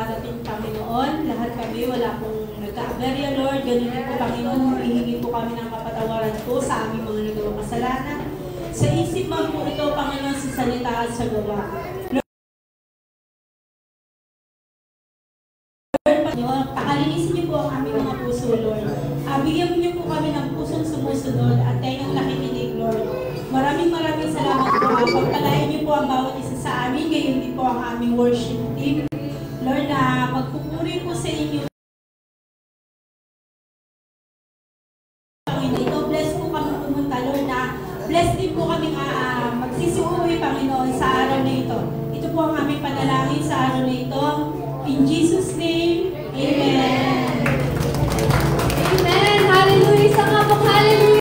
nakarating, Panginoon. Lahat kami, wala pong nagka-aberya, Lord. Ganun din po, Panginoon, hihingi po kami ng kapatawaran po sa aming mga nagawang kasalanan. Sa isip man po ito, Panginoon, sa salita at sa gawa. Lord, Panginoon, pakalinisin niyo po ang aming mga puso, Lord. Bigyan niyo po kami ng pusong sumusunod at tayong nakikinig, Lord. Maraming salamat po. Pagpalain niyo po ang bawat isa sa amin, gayon din po ang aming worship team. Lord, na magpupuri po sa inyo. Panginoon, ito, bless po kami pumunta, Lord, na bless din po kami magsisuuwi, Panginoon, sa araw na ito. Ito po ang aming panalangin sa araw na ito. In Jesus' name, Amen. Amen. Hallelujah. Isa nga pong hallelujah.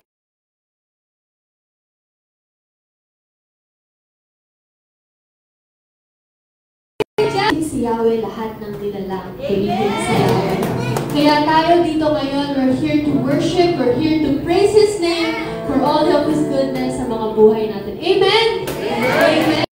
Si Yahweh lahat ng nilalang. Amen. Si Yahweh. Kaya tayo dito ngayon, we're here to worship, we're here to praise His name for all of His goodness sa mga buhay natin. Amen? Amen.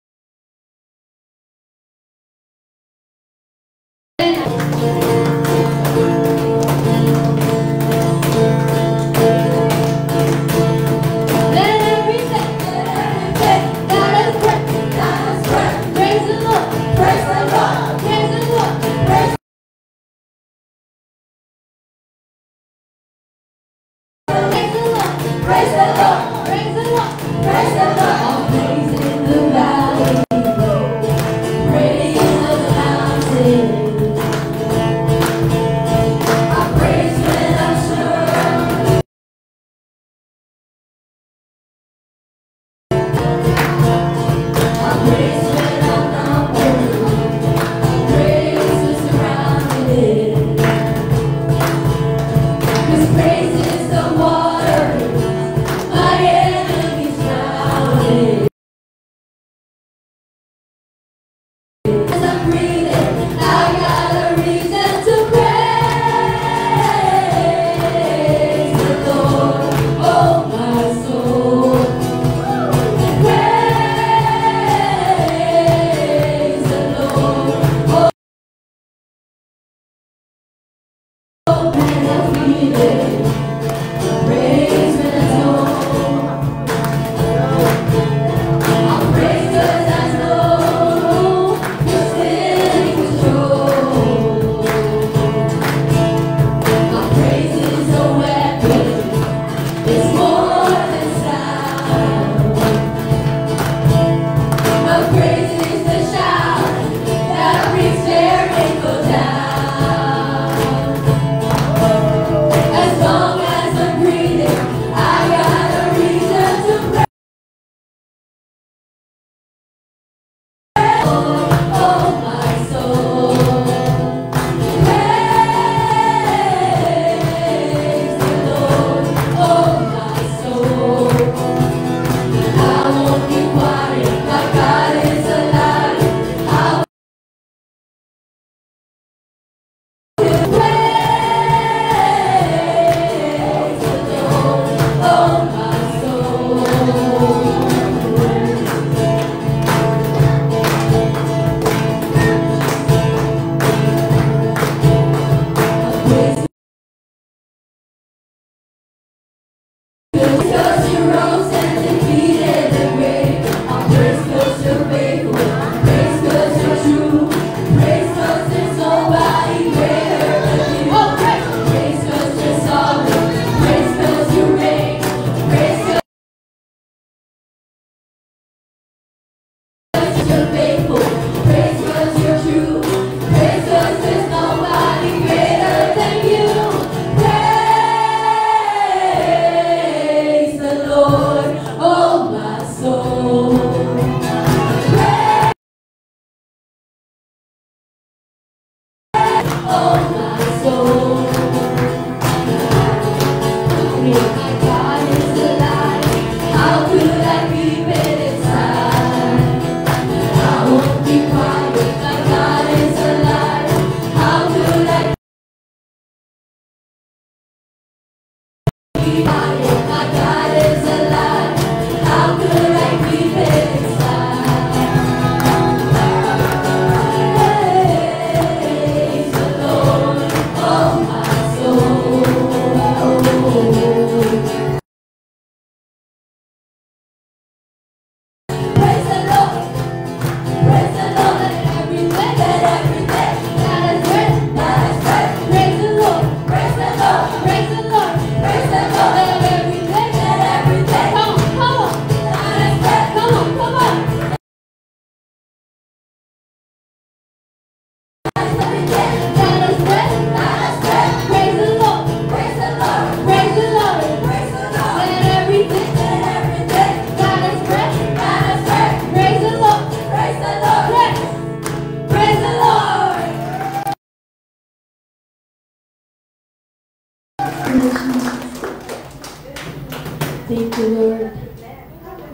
Thank you, Lord.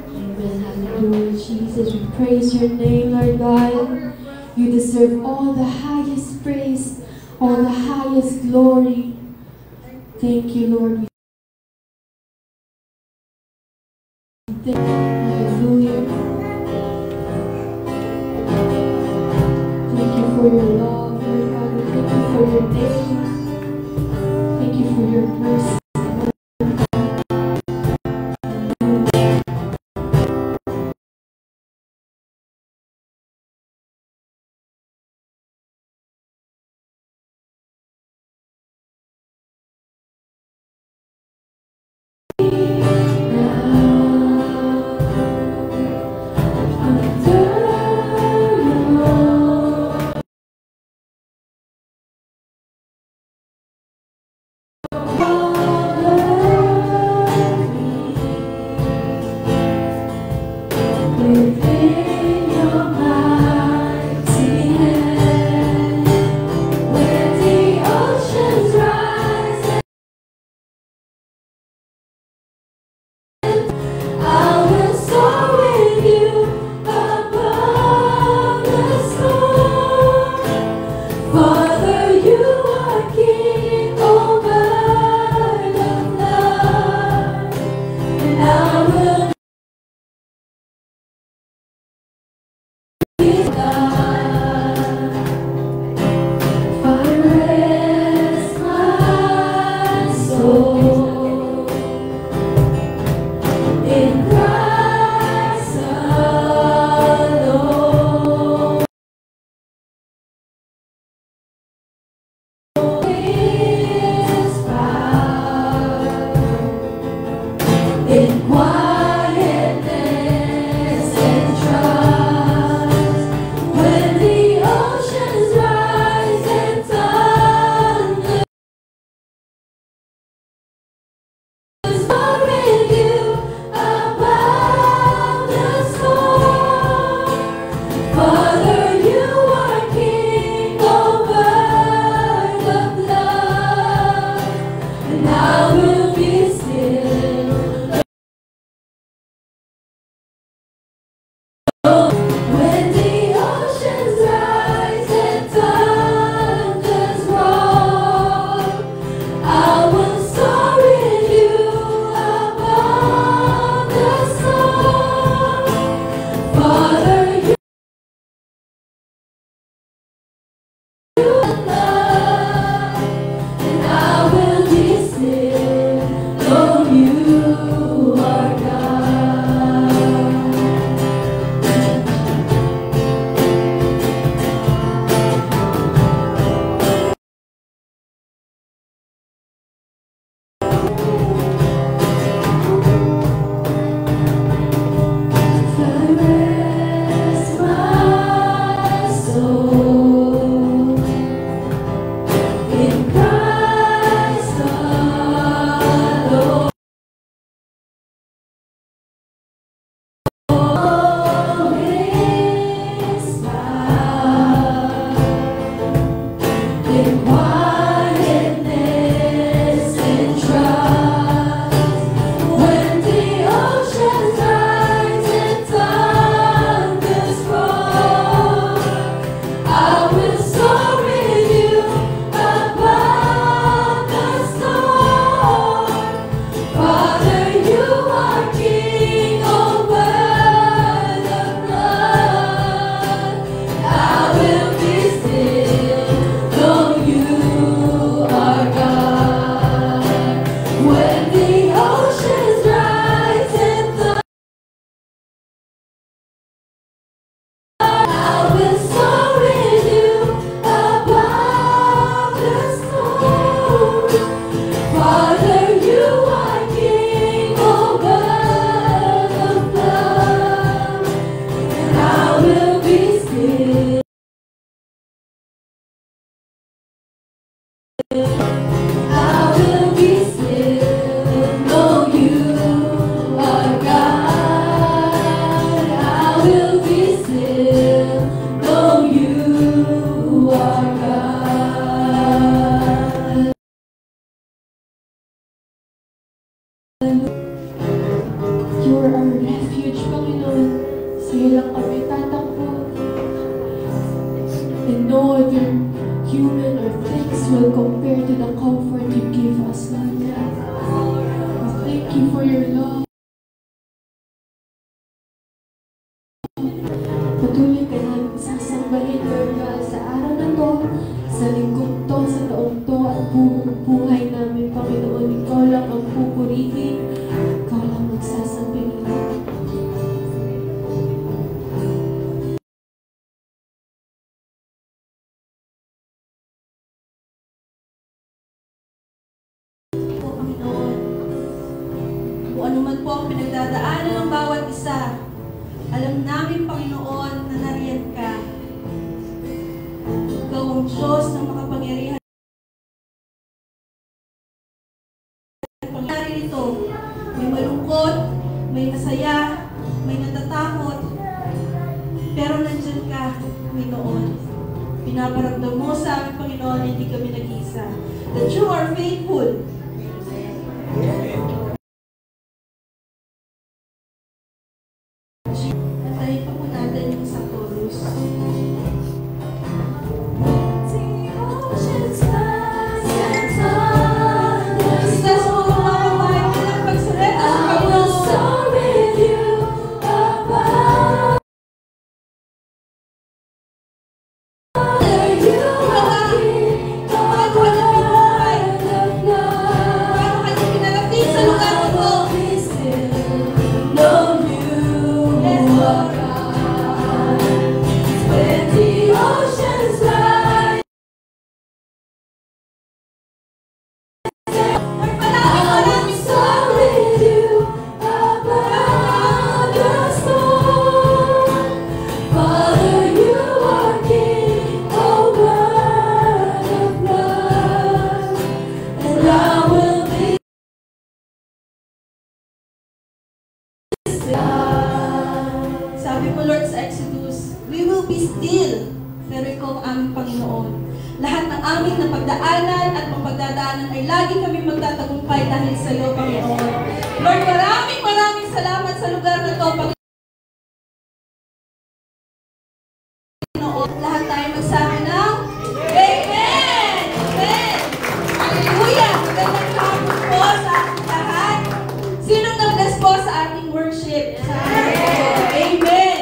Amen. Hallelujah, Jesus. We praise your name, Lord God. You deserve all the highest praise, all the highest glory. Thank you, Lord. Hallelujah. Thank you for your love, Lord God. Thank you for your name. Thank you for your mercy. nothing or things will compare to the comfort you give us, Lord God. We thank you for your love. Patuloy ka namin sasambahin, Lord God, sa araw na to, sa linggong to, sa taong to, at buong buhay namin, Panginoon. Ikaw lang ang pupurihin, ikaw lang magsasambahin. Kung ano man po ang pinagdadaanan ng bawat isa, alam namin, Panginoon, na nariyan ka. Ikaw ang Diyos ng makapangyarihan. Pangyari nito, may malungkot, may masaya, may natatakot, pero nandyan ka, Panginoon. Pinaparamdam mo sa amin, Panginoon, hindi kami nag-iisa. That you are faithful. Antayin pa po natin yung sa chorus. Istas mo kung makabahay ka ng pagsureta sa Panginoon. Sabi mo, Lord, sa Exodus, we will be still, pero ikaw ang aming Panginoon. Lahat ng aming napagdaanan at mapagdadaanan ay lagi kami magtatagumpay dahil sa iyo, Panginoon. Lord, maraming salamat sa lugar na to, Panginoon. Lahat tayo magsabi ng Amen! Amen! Hallelujah! Magandang hapon po sa ating lahat. Sinong nag-bless po sa ating worship? Sa Amen!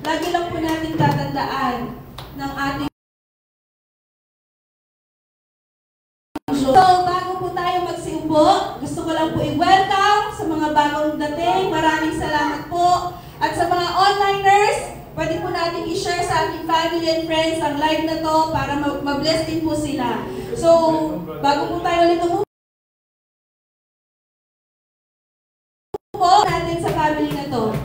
Lagi lang po natin tatandaan ng ating So, bago po tayo magsiupo, gusto ko lang po i-welcome sa mga bagong dating. Maraming salamat po. At sa mga onliners, pwede po natin i-share sa ating family and friends ang live na to para ma-bless din po sila. So, bago po tayo ulit umupo natin sa family na to.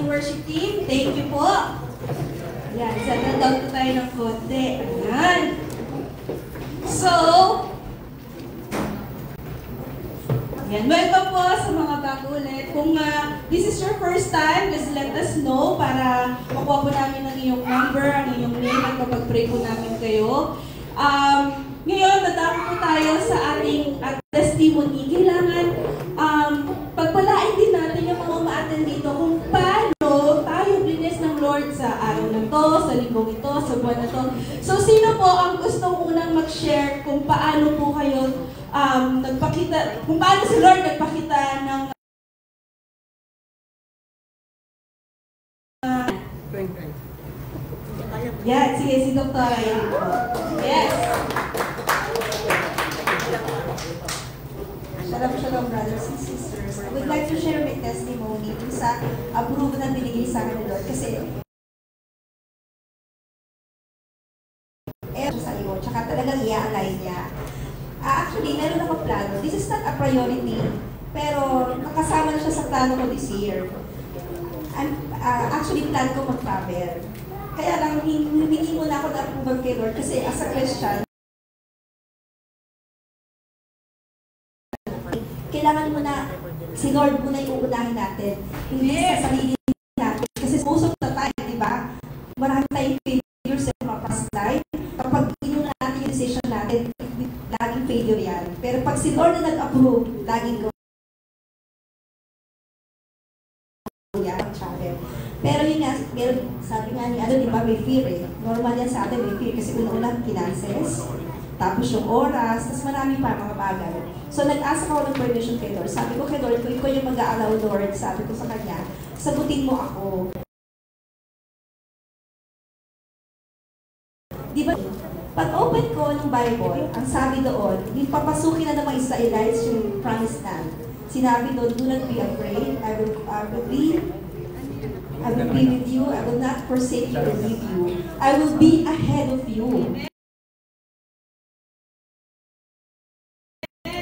Worship team, thank you po. Yan, settle down po tayo ng konti. Ayan. So, yan, welcome po sa mga bago ulit. Kung this is your first time, just let us know para makuha po namin ang iyong number, ang iyong name, at kapag-pray po namin kayo. Ngayon, dadako po tayo sa ating testimony. Kailangan pagpalain din natin yung mga ma-attend dito kung paano tayo bless ng Lord sa araw na to, sa linggo linggong ito, sa buwan na to. So, sino po ang gustong unang mag-share kung paano po kayo nagpakita, kung paano si Lord nagpakita ng yeah, sige, si Dr. Ryan po. Yes! Shalom, brothers and sisters. I would like to share my testimony dun sa approve na binigay sa akin ni Lord. Kasi, sa iyo, tsaka talagang i-align niya. Actually, meron akong plano. This is not a priority, pero nakasama na siya sa plano ko this year. Actually, plan ko mag-travel. Kaya lang, humingi muna ako na approval kay Lord kasi as a Christian, kailangan mo na, si Lord muna yung uunahin natin. Hindi sa sarili natin. Kasi most of the time, di ba? Marami tayong failures sa mga past life. Kapag inuna natin yung decision natin, laging failure yan. Pero pag si Lord na nag-approve, laging go. Pero yun nga, sabi nga ni di ba, may fear eh. Normal yan sa atin, may fear. Kasi una-una, finances, tapos yung oras, tapos marami pa mga bagay. So nag-ask ako ng permission kay Lord. Sabi ko kay Lord, kung ikaw yung mag-a-allow, Lord, sabi ko sa kanya, sagutin mo ako. Di ba, pag open ko ng Bible, ang sabi doon, yung papasukin na ng mga Israelites yung promised land. Sinabi doon, do not be afraid, I will be with you, I will not forsake you or leave you. I will be ahead of you.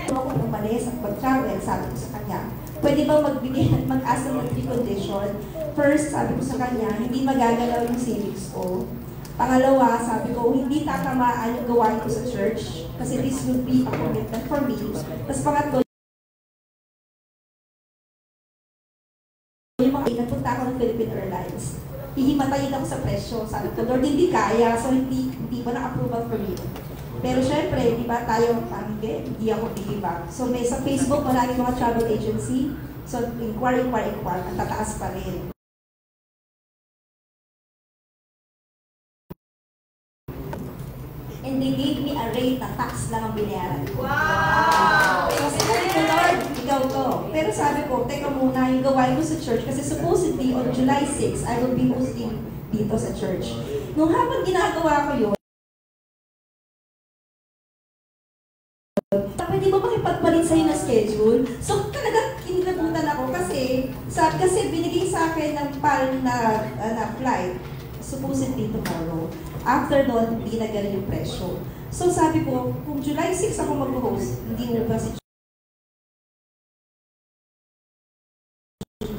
Ako umalis at mag-travel, sabi ko sa kanya, pwede ba mag-ask ng 3 condition? First, sabi ko sa kanya, hindi magagalaw yung savings ko. Pangalawa, sabi ko, hindi tatamaan yung gawain ko sa church kasi this will be a commitment for me. Tapos pangatlo, yung mga napunta ako ng Philippine Airlines, hihimatayin ako sa presyo. Sabi ko, Lord, hindi kaya, so hindi pa na-approval for me. Pero syempre, di ba tayo, hindi ako give up. So may sa Facebook, maraming mga travel agency. So inquire, ang tataas pa rin. And they gave me a rate na tax lang ang binayaran ko. Wow! So sabi ko, Lord, ikaw to. Pero sabi ko, teka muna, yung gawain ko sa church, kasi supposedly on July 6, I will be hosting dito sa church. Nung habang ginagawa ko yun, pwede ba makipagpalit sa'yo na schedule? So talaga kinilabutan ako kasi binigay sa akin ng PAL na flight, supposedly tomorrow. After nun, hindi na ganun yung presyo. So sabi ko, kung July 6 ako mag-host, hindi mo ba si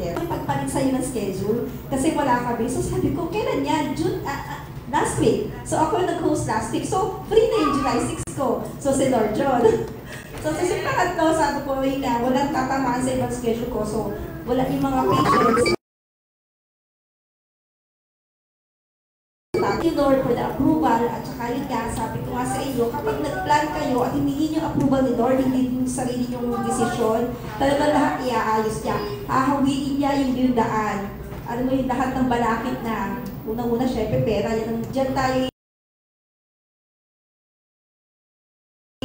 pagpalit sa'yo ng schedule kasi wala kami. So sabi ko, kailan yan? Last week. So ako nag-host last week. So free na yung July 6 ko. So si Lord John. So sa pangatlo, sabi ko, walang tatamaan sa ibang schedule ko. So wala yung mga patients. Thank you Lord for the approval at saka yun nga, sabi ko nga sa inyo, kapag nag-plan kayo at hindi yung approval ni Lord, hindi yung sarili yung desisyon, talagang lahat iaayos niya. Hahawiin niya yung daan. Ano mo yung lahat ng balakid na unang-una, syempre pera, dyan tayo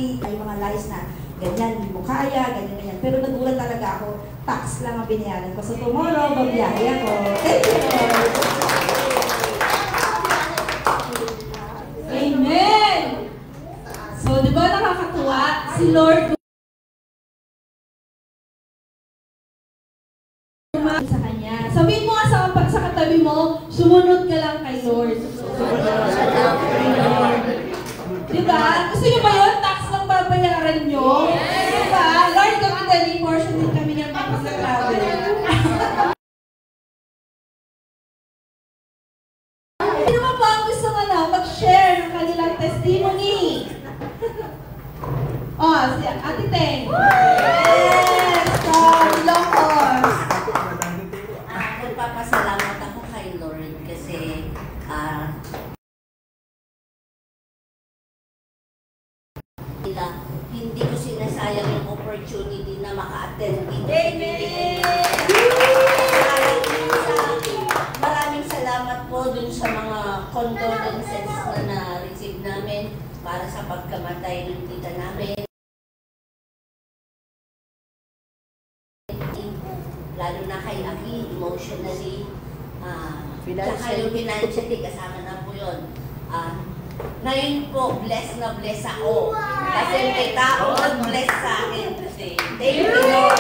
yung mga lies na ganyan, hindi mo kaya, ganyan. Pero nagulat talaga ako, tax lang ang binayaran ko. So tomorrow, babiyahe ako. Thank you Lord! Amen! So, di ba nakakatuwa? Si Lord sa kanya. Sabihin mo nga sa katabi mo, sumunod ka lang kay Lord. Di ba? Gusto nyo ba yun? Tax lang babayaran nyo? Di ba? Lord, kami dali, portion din kami niyang kapag-travel. Sino ba po ang gusto mag-share ng kanilang testimony? Si Ate Teng. Yes! From Locos. Nagpapasalamat ako kay Lord kasi hindi ko sinasayang yung opportunity na maka-attend dito. Maraming salamat po dun sa mga condolence namin para sa pagkamatay ng tita namin. Lalo na kay Aki, emotionally, saka yung financially, kasama na po yun. Ngayon po, bless na bless ako. Kasi may tao nag-bless sa akin. Thank you, Lord.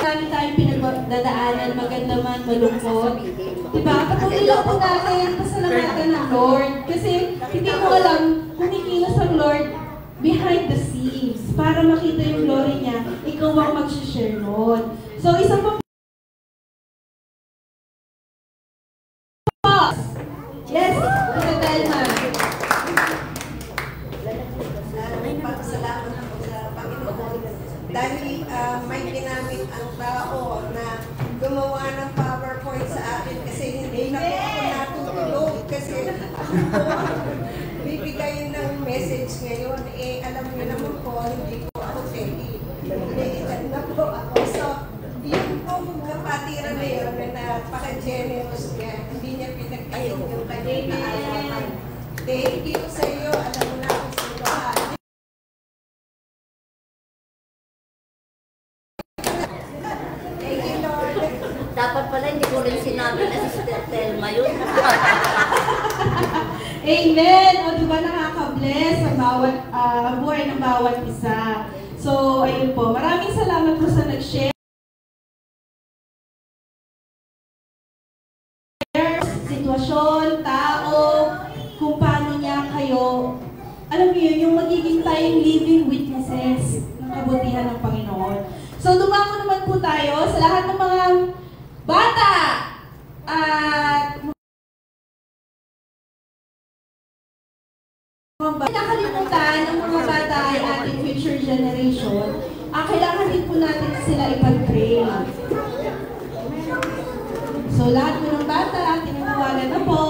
Marami tayong pinagdadaanan, maganda man, malungkot. Diba? Patuloy lang po natin, pasalamatan ng Lord. Kasi hindi mo alam, kumikilos ang Lord behind the scenes para makita yung glory niya, ikaw ang mag-share nun. So, isa pa yes, Tita Telma. Pagpasalamat ako sa Panginoon dahil may ginamit ang tao na gumawa ng PowerPoint sa akin kasi hindi na po ako natutulog kasi bibigay ng message ngayon. Alam niyo naman po, hindi ko ako ready. Naiitan na po ako. So, yung pong kapatiran na yun na napaka-generous niya, hindi niya pinagkain yung kanyang kaalaman. Thank you sa iyo. Alam mo na ako sa bahay. Thank you, Lord. Dapat pala hindi ko rin sinabi na si Sister Telma yun. Amen! O diba nakaka-bless ang bawat buhay ng bawat isa. So, ayun po. Maraming salamat po sa nag-share. Sitwasyon, tao, kung paano niya kayo, alam niyo yun, yung magiging tayong living witnesses ng kabutihan ng Panginoon. So, dumako naman po tayo sa lahat ng mga bata at nakalimutan ng mga bata ay ating future generation. Kailangan din po natin sila ipag-pray. So, lahat po ng bata, tinatawagan na po.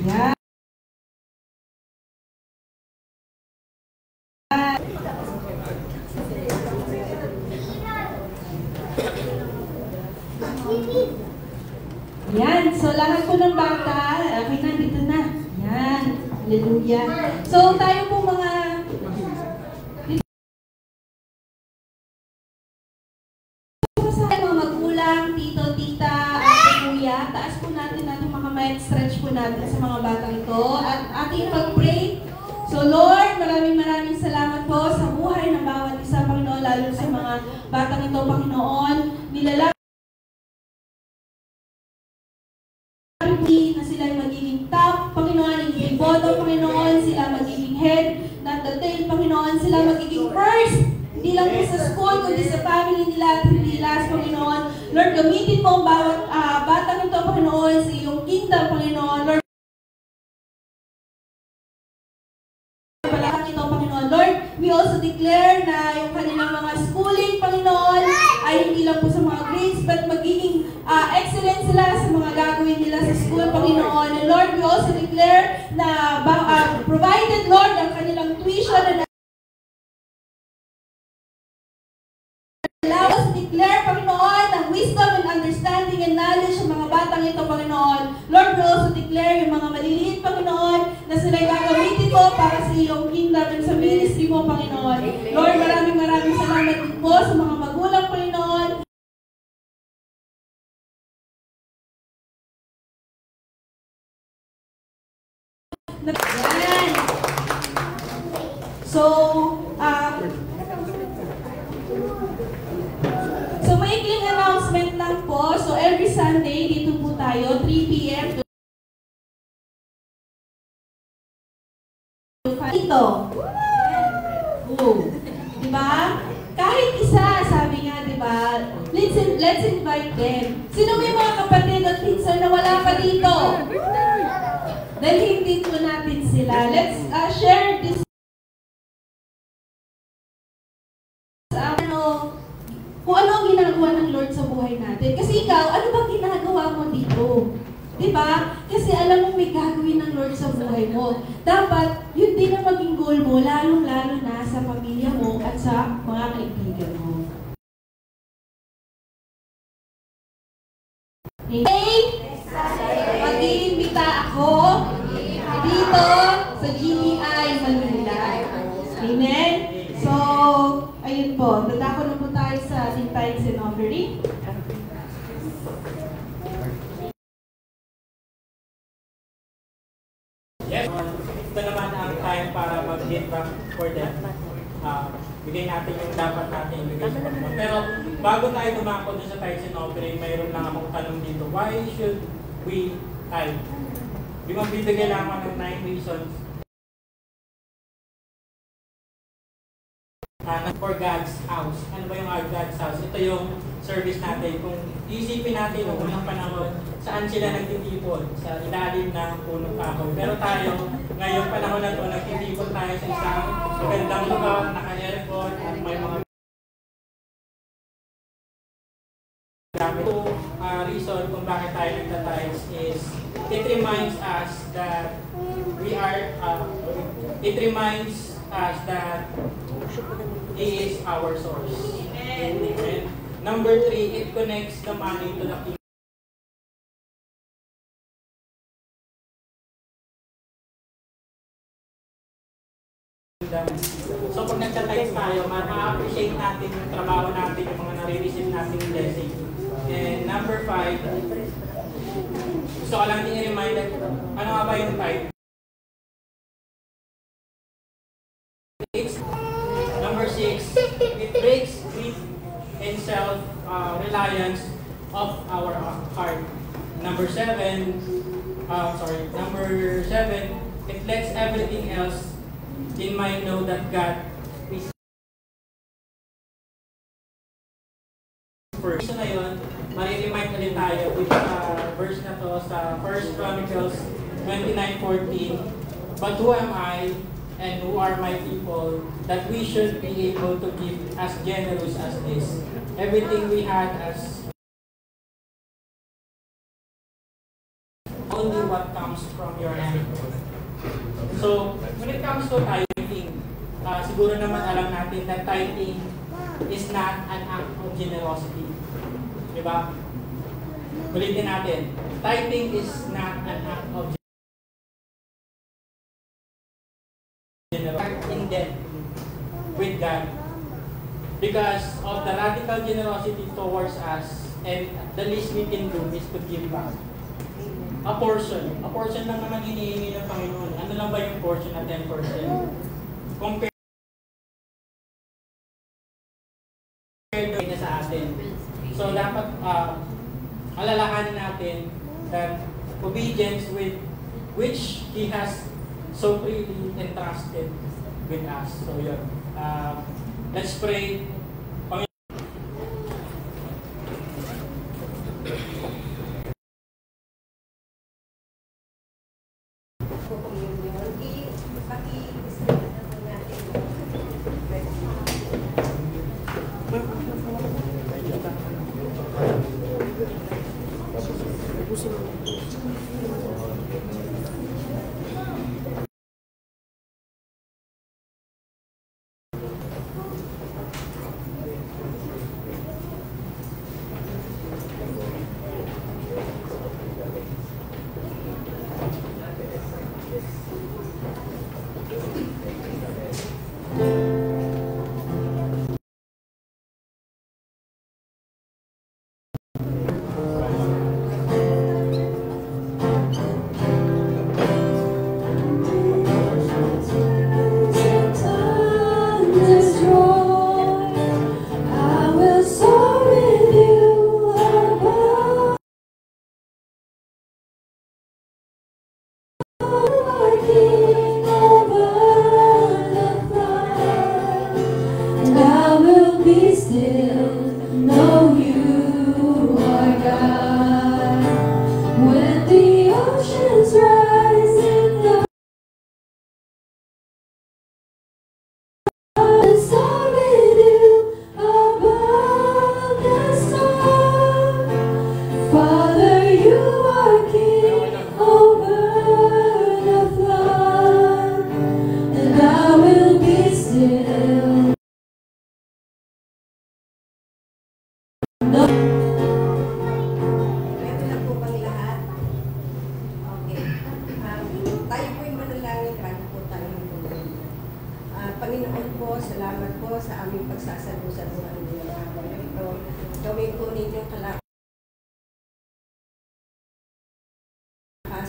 Yan. Yan. So, lahat po ng bata, okay na, dito na. Yan. Hallelujah. So, tayo po mga tito, tita, kuya, taas po natin natin makamay at stretch po natin sa mga batang ito at ating pag-pray. So Lord, maraming salamat po sa buhay ng bawat isa, Panginoon, lalo sa mga batang ito, Panginoon. Nilalaki na sila magiging top, Panginoon, magiging bottom, Panginoon, sila magiging head, not the tail, Panginoon, sila magiging first. Hindi lang po sa school, kundi sa family nila at hindi last, Panginoon. Lord, gamitin mo ang bawat batang ito, Panginoon, sa iyong kingdom, Panginoon. Lord, palakang ito, Panginoon. Lord, we also declare na yung kanilang mga schooling, Panginoon, ay hindi lang po sa mga grades, but magiging excellent sila sa mga gagawin nila sa school, Panginoon. And Lord, we also declare na provided, Lord, ang kanilang tuition na allow us to declare, Panginoon, ang wisdom and understanding and knowledge ng mga batang ito, Panginoon. Lord, we also declare yung mga maliliit, Panginoon, na sila'y gagamitin mo para sa iyong kingdom and sa ministry mo, Panginoon. Lord, maraming salamat din po sa mga magulang, Panginoon. Yan. So, maikling announcement lang po. So, every Sunday, dito po tayo, 3 p.m. Ito. Diba? Kahit isa, sabi nga, diba? Let's invite them. Sino may mga kapatid at pinsan na wala pa dito? Dalhin dito natin sila. Let's share this. Kung ano ang ginagawa ng Lord sa buhay natin. Kasi ikaw, ano bang ginagawa mo dito? Diba? Kasi alam mo may gagawin ng Lord sa buhay mo. Dapat, yun din ang maging goal mo, lalong-lalo na sa pamilya mo at sa mga kaibigan mo. Amen? Mag-iimbita ako dito sa GTI Manila. Amen? So, ayun po. Dadako na po tayo sa ating tithes and offering. Yes, ito naman ang time para mag-give back for them. Bigay natin yung dapat natin ibigay sa kanila. Pero bago tayo tumako dun sa tithes and offering, mayroon lang akong tanong dito. Why should we tithe? Di mo bibigay lang ako ng 9 reasons for God's house. Ano ba yung God's house? Ito yung service natin. Kung isipin natin noong unang panahon, saan sila nagtitipon? Sa ilalim ng punong kahoy. Pero tayo, ngayong panahon na ito, nagtitipon tayo sa isang magandang lugar, naka-aircon, at may mga gamit. So, reason kung bakit tayo nagtatides is it reminds us that He is our source. Amen. Number 3, it connects the money to the kingdom. So pag nagtatides tayo, ma-appreciate natin yung trabaho natin, yung mga nare-receive natin blessing. And number 5, gusto ko lang din i-remind that, ano nga ba yung tithe? Number 6, it breaks greed and self-reliance of our heart. Number 7, it lets everything else in mind know that God is first. So na yun, mariremind ulit tayo with verse na to sa 1 Chronicles 29:14. But who am I and who are my people that we should be able to give as generous as this? Everything we had as only what comes from your hand. So, when it comes to tithing, siguro naman alam natin that tithing is not an act of generosity. Diba? Ulitin natin. Tithing is not an act of generosity. In debt with God. Because of the radical generosity towards us, and the least we can do is to give back. A portion. A portion lang naman hinihingi ng Panginoon. Ano lang ba yung portion na 10%? Compared na sa atin. So dapat alalahanin natin that obedience with which He has so freely entrusted with us. So yun. Let's pray.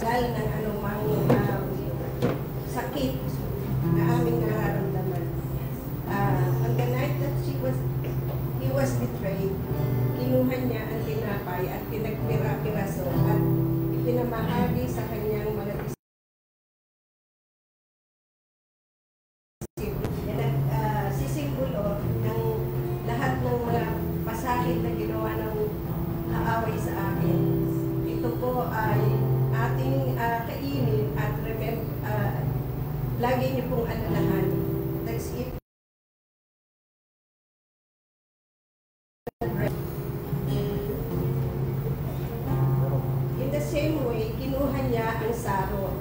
magdadal ng anumang sakit na aming nararamdaman. On the night that he was betrayed, kinuha niya ang tinapay at pinagpira-piraso at ipinamahagi sa kanyang mga sisimbolo ng lahat ng mga pasakit na ginawa ng kaaway sa akin. Ito po ay ating kainin at lagi niyo pong alalahan. That's it. In the same way, kinuha niya ang saro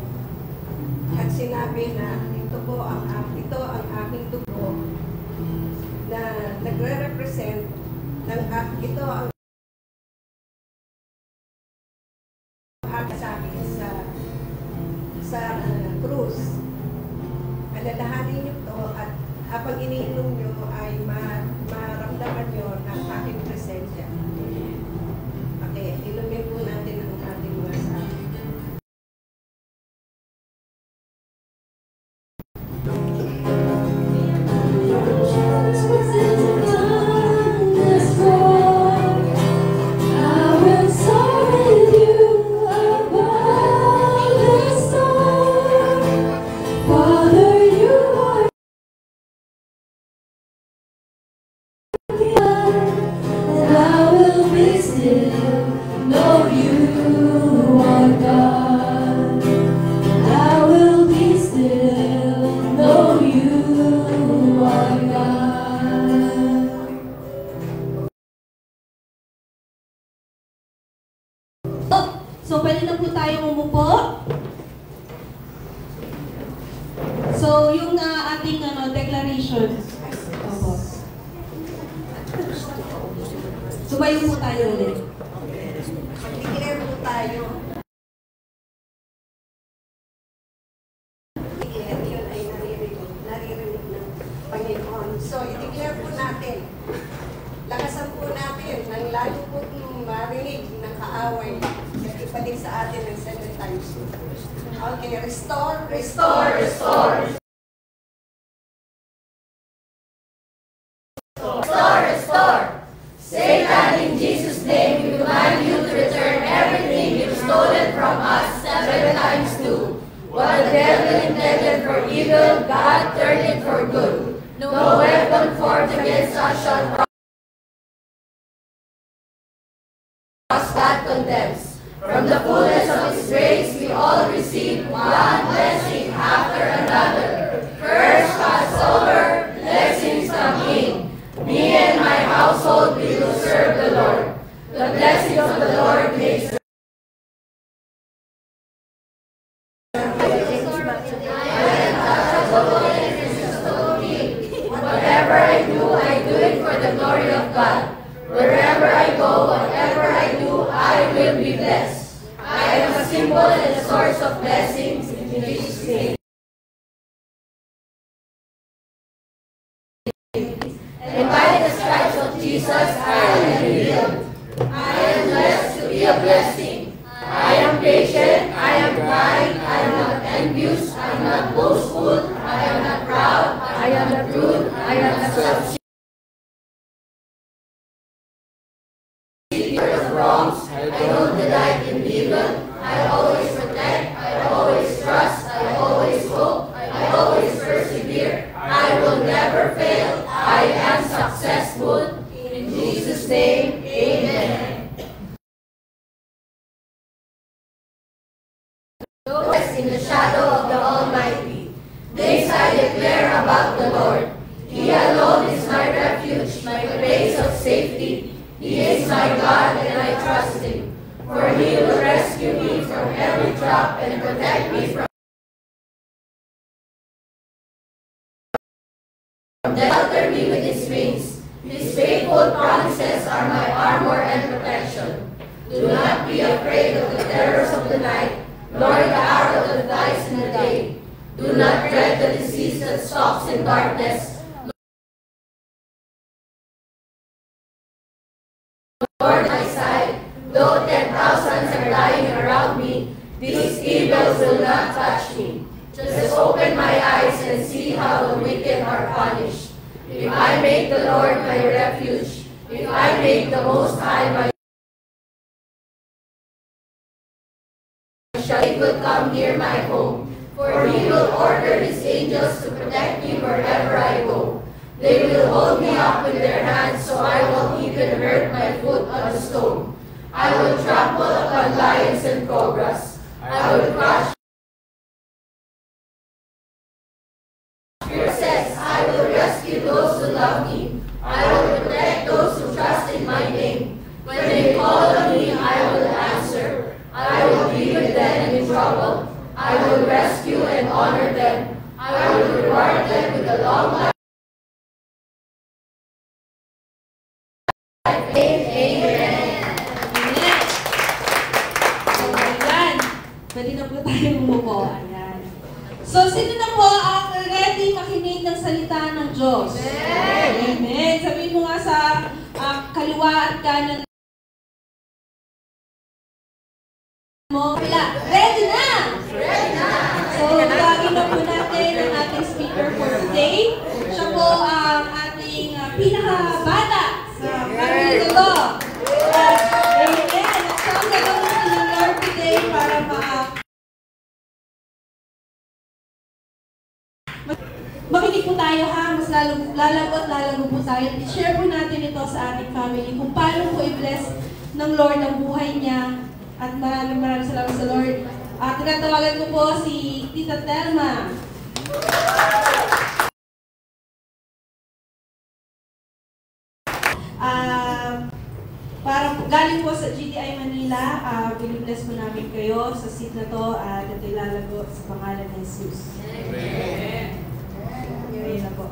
at sinabi na ito ang aking dugo na nagre-represent ng ito ang sabi sa krus. Alalahanin niyo to at habang iniinom niyo ay maramdaman niyo ang aking presensya. Okay, inumin po natin ang ating mga sabi. So, pwede na po tayong umupo. So, yung ating declaration. Sumayo po tayo ulit. Declare po tayo. Yun ay naririnig ng Panginoon. So, i-declare po natin. Lakasan po natin nang lalo po marinig ng kaaway na ibalik sa atin ng 7 times. Okay, restore, restore, restore. Restore, restore. Satan, in Jesus' name, we command you to return everything you've stolen from us 7 times 2. What the devil intended for evil, God turned it for good. No weapon formed against us shall prosper. God condemns. From the fullness of His grace, we all receive one blessing after another. First Passover, blessings come in. Me and my household, we will serve the Lord. The blessing of the Lord makes whatever I do it for the glory of God. Wherever I go, whatever I do, I will be blessed. I am a symbol and a source of blessings in Jesus' name. And by the stripes of Jesus, I am healed. I am blessed to be a blessing. I am patient, I am kind, I am not envious, I am not boastful, I am not proud, I am not rude, I am not self-seeking. Wrongs, I don't delight in evil, I always protect, I always trust, I always hope, I always persevere, I will never fail, I am successful. In Jesus' name, amen. Rest in the shadow of the Almighty. This I declare about the Lord. He alone is my refuge, my place of safety. He is my God and I trust Him, for He will rescue me from every trap and protect me from shelter me with His wings. His faithful promises are my armor and protection. Do not be afraid of the terrors of the night, nor the arrow that flies in the day. Do not dread the disease that stalks in darkness, Lord, my side, though 10,000s are dying around me, These evils will not touch me. Just open my eyes and see how the wicked are punished. If I make the Lord my refuge, if I make the Most High my it will come near my home, for he will order his angels to protect me wherever I go. They will hold me up with their hands, so I won't even hurt my foot on a stone. I will trample upon lions and cobras. I will crush fierces. I will rescue those who love me. I will protect those who trust in my name. When they call on me, I will answer. I will be with them in trouble. I will rescue and honor them. I will reward them with a long life. Amen. Ayan. Pwede na po tayo umupo. Ayan. So, sino na po ang ready makinig ng salita ng Diyos? Amen. Sabihin mo nga sa kaliwa at kanan mo, ready na! Ready na! So, tawagin na po natin ang ating speaker for today. Siya po ang ating pinakabata sa family nito. Amen! At siya ang gagawin ng Lord today para makinig po tayo ha, mas lalago po tayo. I-share po natin ito sa ating family kung paano po i-bless ng Lord ang buhay niya. At maraming salamat sa Lord. At tinatawagan ko po si Tita Telma. Para galing po sa GTI Manila, binibless po namin kayo sa seat na to at ito ilalago sa pangalan ng Jesus. Amen. Amen na po.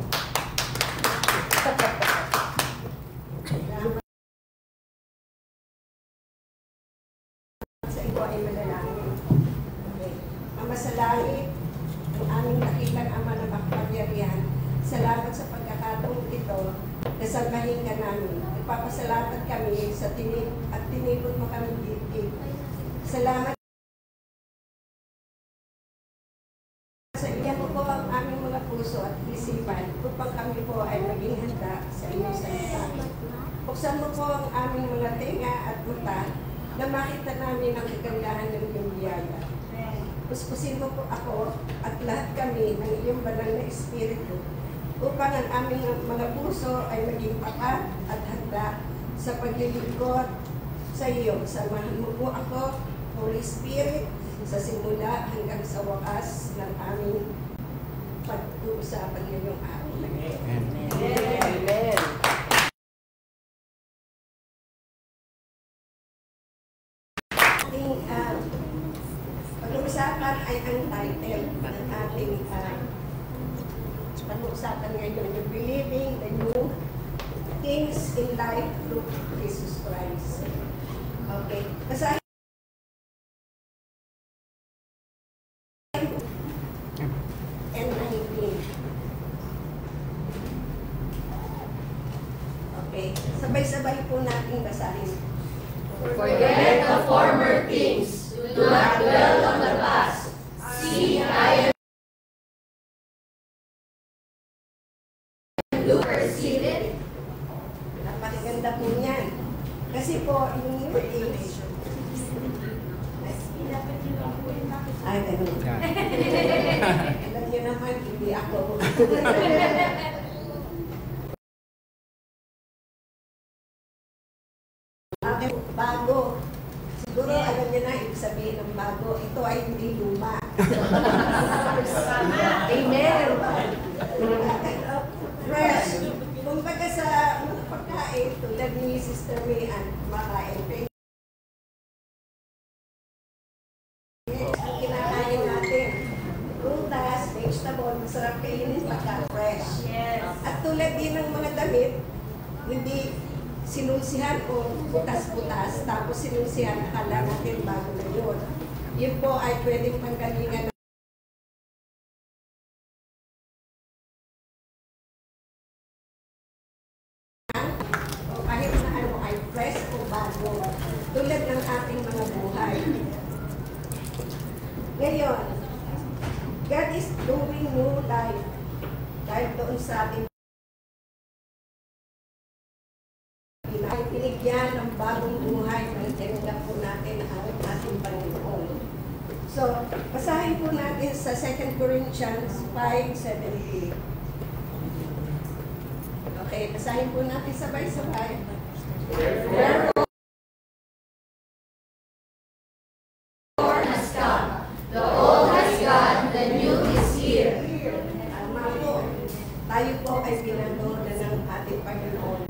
Ay manalangin. Okay. Ama sa langit, ang aming dakilang Ama na makapangyarihan, salamat sa pagkakataong ito na salbahin ka namin. Ipapasalamat kami sa tinipot mo kami dito. Salamat sa iyo mo po ang aming mga puso at isipan upang kami po ay maging handa sa iyong salita. Buksan mo po ang aming mga tenga at mata na makita namin ang kagandahan ng iyong biyaya. Puspusin mo po ako at lahat kami ng iyong banal na espiritu upang ang aming mga puso ay maging tapat at handa sa paglilingkod sa iyo. Samahan mo po ako, Holy Spirit, sa simula hanggang sa wakas ng aming pag-uusapan ngayong araw. Amen. Amen. Pag-uusapan ay ang title ng ating pag-uusapan ngayon, yung Believing the New Things in Life through Jesus Christ. Okay. Basahin and 19. Okay. Sabay-sabay po natin basahin. Forget the former things. Do not dwell on the past. See, I am to perceive it. Napakaganda po niyan. Kasi po, yung new age, ay, ganun. Alam niyo naman, hindi ako. Okay, bago. Siguro alam niyo na ibig sabihin ng bago. Ito ay hindi luma. Amen. Fresh. Kumbaga sa mga pagkain, tulad ni Sister Mayan, kumakain. Ang kinakain natin, prutas, vegetable, masarap kainin pagka fresh. At tulad din ng mga damit, hindi sinulsihan o butas-butas, tapos sinulsihan akala natin bago na yun. Yun po ay pwedeng panggalingan o kahit na ano ay fresh o bago, tulad ng ating mga buhay. Ngayon, God is doing new life. Dahil doon sa ating ay binigyan ng bagong buhay na tinanggap po natin ang ating Panginoon. So, basahin po natin sa 2 Corinthians 5:17. Okay, basahin po natin sabay-sabay. Has come. The old has gone, the new is here. Tama po. Tayo po ay pinanood ng ating Panginoon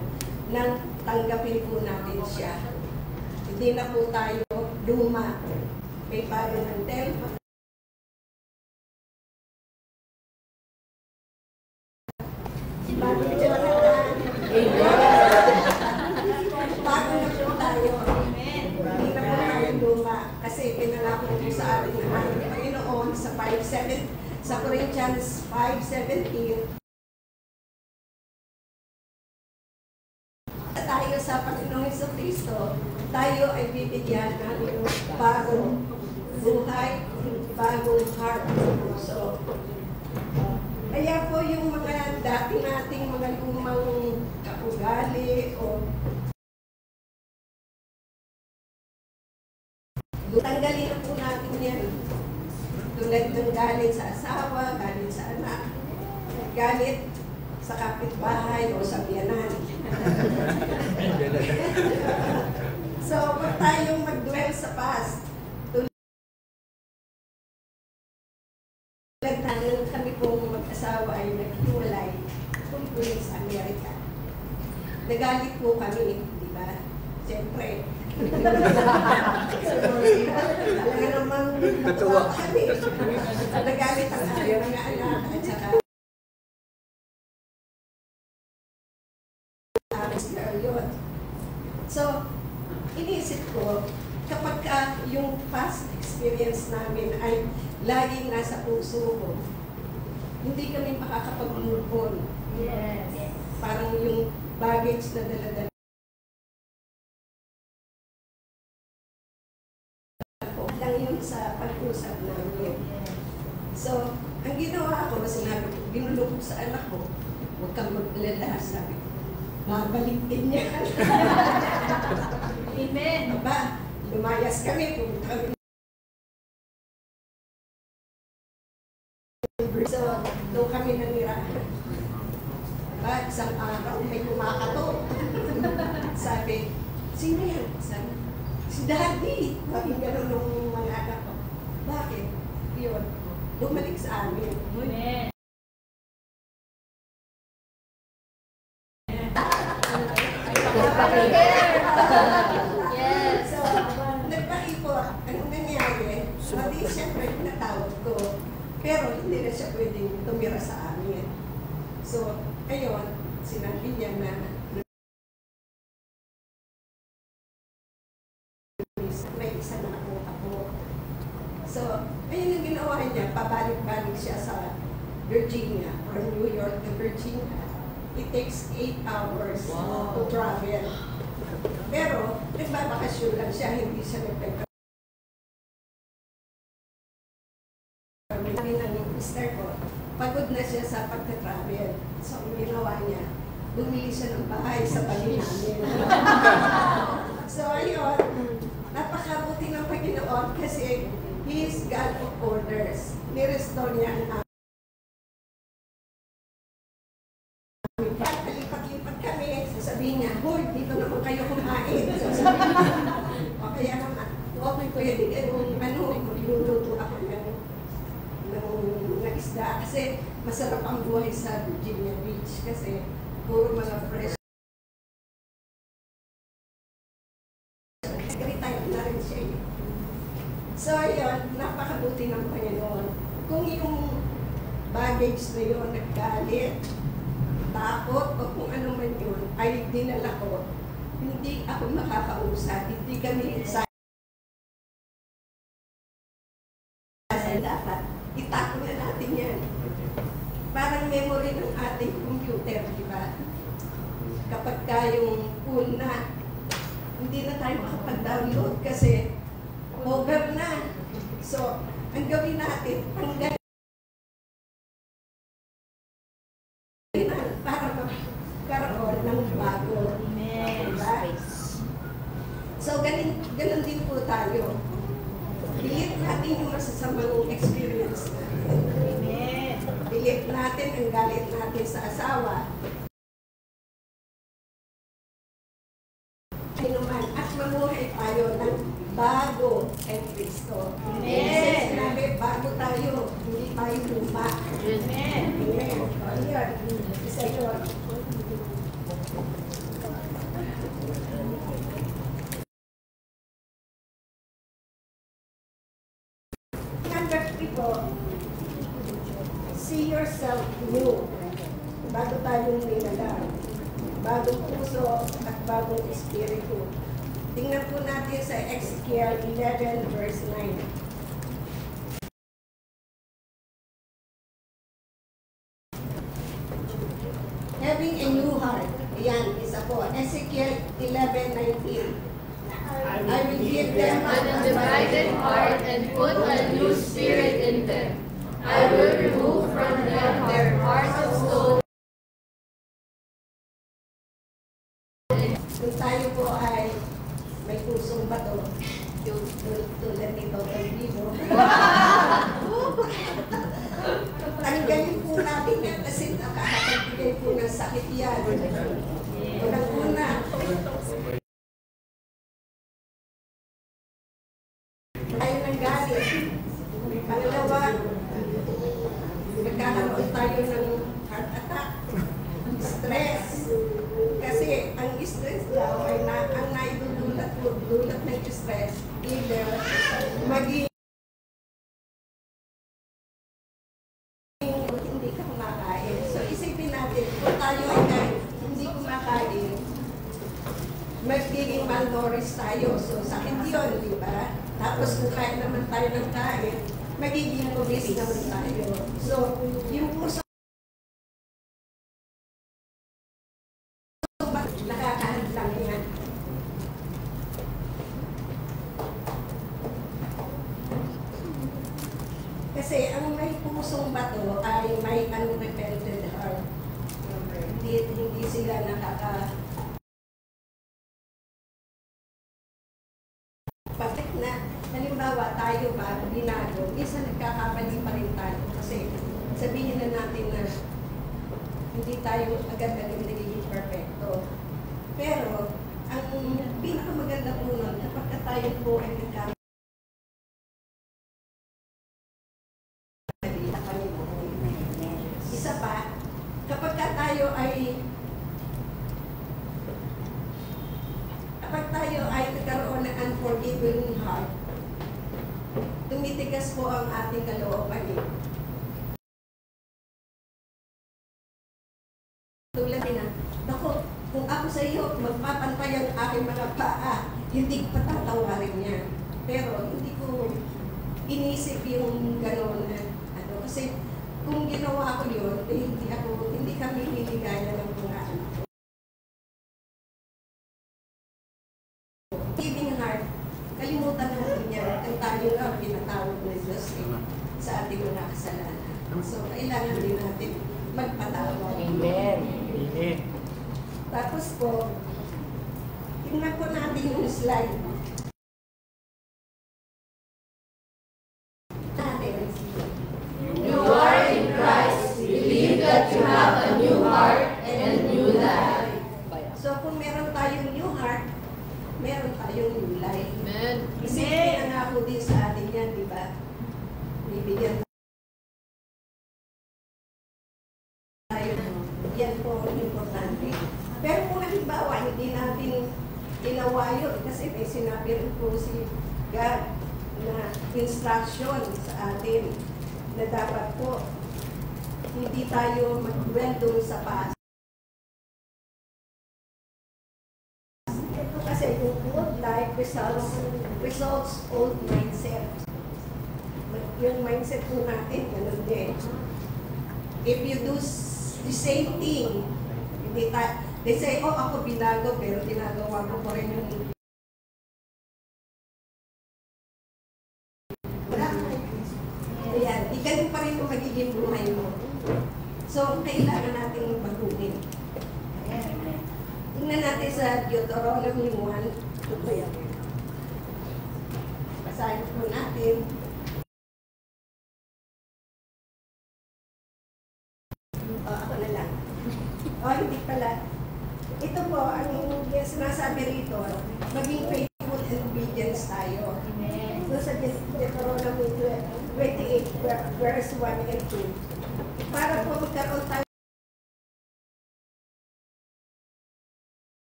nang tanggapin po natin siya. Hindi na po tayo luma. May bago ng tempo. Bago bago na po tayo. Hindi na po tayo luma. Kasi pinalako po sa atin ng ating Panginoon sa 5:7 sa Corinthians 5:17. Tayo sa Panginoong Jesucristo, tayo ay bibigyan ng bagong buhay, bagong heart. So, kaya po yung mga dati nating mga lumang kaugali o tanggalin na po natin yan. Tulad ng galit sa asawa, galit sa anak, galit sa kapitbahay o sa biyanan. So, huwag tayong mag-dwell sa past. Tulad ng kami pong mag-asawa ay naghiwalay tungkol sa Amerika. Nagalit po kami, di ba? Siyempre. Talaga namang natuwa kami. Nagalit ang aking mga anak at saka yun. So, iniisip ko, kapag yung past experience namin ay laging nasa puso ko, hindi kami makakapag-move on. Yes. Parang yung baggage na dala-dala lang yun sa pag-usap namin. So, ang ginawa ko, sinabi ko, binulog ko sa anak ko, huwag kang maglala, sabi ko. Mabalik din niya. Amen. Aba, lumayas kami, pumunta kami. So, doon kami nanira. Aba, isang araw may kumakato. Sabi, sino yan? Sabi, si Daddy. Bakit gano'n ng mga anak ko? Bakit? Yun, bumalik sa amin. Amen. Yes. So, nagpahipot. Anong nangyari? Mali, siyempre, pinatawag ko. Pero hindi na siya pwedeng tumira sa amin. So, ayun, sinabi niya na may isa na akong apo. So, ayun ang ginawa niya. Pabalik-balik siya sa Virginia, from New York to Virginia. It takes 8 hours to travel. Pero, nagbabakasyon lang siya, hindi siya nagtagka. Kami ng mister ko, pagod na siya sa pagta-travel. So, ang ginawa niya, bumili siya ng bahay sa tabi namin. So, ayun, napakabuti ng Panginoon kasi He is God of orders. Ni-restore niya ang pag-lipat kami, sasabihin niya, hoy, dito naman kayo kumain. Sasabihin niya, o kaya naman, okay, pwede kung magluluto ako ng isda. Kasi masarap ang buhay sa Virginia Beach kasi puro mga fresh. Retire na rin siya. So, ayun, napakabuti ng Panginoon. Kung yung baggage na yun, naggalit, takot o kung ano man yun, ay dinala ko, hindi ako makakausap, hindi kami excited. Dapat, itako na natin yan. Parang memory ng ating computer, di ba? Kapag kayong full na, hindi na tayo makapag-download kasi over na. So, ang gawin natin, hanggang para magkaroon ng bago. Diba? So, ganun din po tayo. Delete natin yung masasamang experience natin. Delete natin ang galit natin sa asawa. Ay naman, at mamuhay tayo ng bago kay Kristo. Kasi sinabi, bago tayo, hindi tayo luma. Amen. Ayan. Isa yun. Number 3 po, see yourself new. Bago tayong nilalang. Bagong puso at bagong espiritu. Tingnan po natin sa Ezekiel 11 verse 9. Having a new heart. Ayan, isa po. Ezekiel 11:19. I will give them And a divided heart and put a new spirit in them. I will remove from them their hearts of stone. Kung tayo po ay may pusong bato, tulad nito kay Vivo. Tanggalin po natin yan kasi nakakapagbigay po ng sakit yan. Unang-una, tayo ng galit. Pangalawa, nagkakaroon tayo ng heart attack, stress. Kasi ang stress daw ay ang naidudulot ng stress, either maging hindi ka kumakain. So isipin natin, kung tayo ay hindi kumakain, magiging malnourished tayo. So sakit yun, di ba? Tapos kung kain naman tayo ng kain, magiging obese naman tayo. So yung puso nakakahadlang yan. Kasi ang may pusong bato ay may unrepented heart. Hindi sila bakit na, halimbawa tayo ba, binago, minsan nagkakamali pa rin tayo. Kasi sabihin na natin na hindi tayo agad-agad nagiging perfecto. Pero, ang pinakamaganda po nun, kapag tayo po ay nagkamali, isa pa, kapag tayo ay nagkaroon ng unforgiving heart, tumitigas po ang ating kalooban. Tulad na, naku, kung ako sa iyo, magpapantay ang aking mga paa, hindi ko patatawarin niya. Pero hindi ko inisip yung gano'n na, kasi kung ginawa ko yun, hindi kami hiligaya ng mga anak ko. Giving heart, kalimutan natin yan, ang tayo lang pinatawag ng Diyos sa ating mga kasalanan. So, kailangan din natin magpatawad. Amen. Amen. Tapos po, tingnan po natin yung slide. You are in Christ. Believe that you have a new heart and a new life. So, kung meron tayong new heart, meron tayong new life. Amen. Kasi pinangako din sa atin yan, di ba? Bibigyan tayo. Yan po ang importante. Pero kung halimbawa, hindi natin ginawa yun, kasi may sinabi rin po si God na instruction sa atin na dapat po hindi tayo mag-dwell doon sa past. Ito kasi yung old life results old mindset. Yung mindset po natin, ganun din. If you do the same thing, they say, oh, ako binago, pero ginagawa ko pa rin yung Ayan, di ganun pa rin yung magiging buhay mo. So, kailangan natin baguhin. Ayan. Tingnan natin sa Deuteronomy 1. Ito yan. Basahin po natin. Ako na lang. Hindi pala. Ito po, ang sinasabi rito, maging faithful and obedience tayo. Doon sa Deuteronomy 28, verse 1 and 2. Para po magkaroon tayo